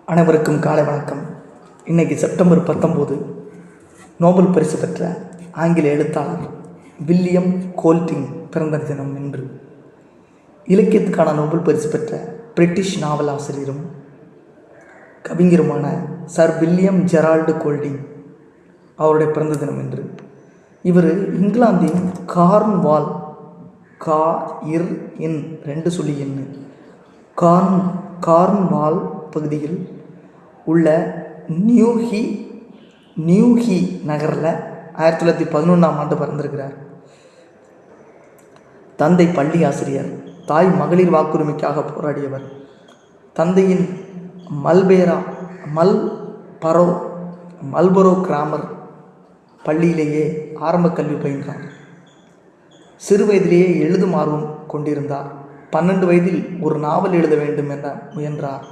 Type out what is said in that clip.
அனைவருக்கும் காலை வணக்கம். இன்றைக்கி செப்டம்பர் 19 நோபல் பரிசு பெற்ற ஆங்கில எழுத்தாளர் வில்லியம் கோல்டிங் பிறந்த தினம் என்று. இலக்கியத்துக்கான நோபல் பரிசு பெற்ற பிரிட்டிஷ் நாவல் ஆசிரியரும் கவிஞருமான சர் வில்லியம் ஜெரால்டு கோல்டிங் அவருடைய பிறந்த தினம் என்று. இவர் இங்கிலாந்தின் கார்ன்வால் கார்ன்வால் பகுதியில் உள்ள நியூஹி நகரில் 1911 பிறந்திருக்கிறார். தந்தை பள்ளி ஆசிரியர், தாய் மகளிர் வாக்குரிமைக்காக போராடியவர். தந்தையின் மல்பரோ கிராமர் பள்ளியிலேயே ஆரம்ப கல்வி பயின்றார். சிறு வயதிலேயே எழுதும் ஆர்வம் கொண்டிருந்தார். 12 வயதில் ஒரு நாவல் எழுத வேண்டும் என முயன்றார்.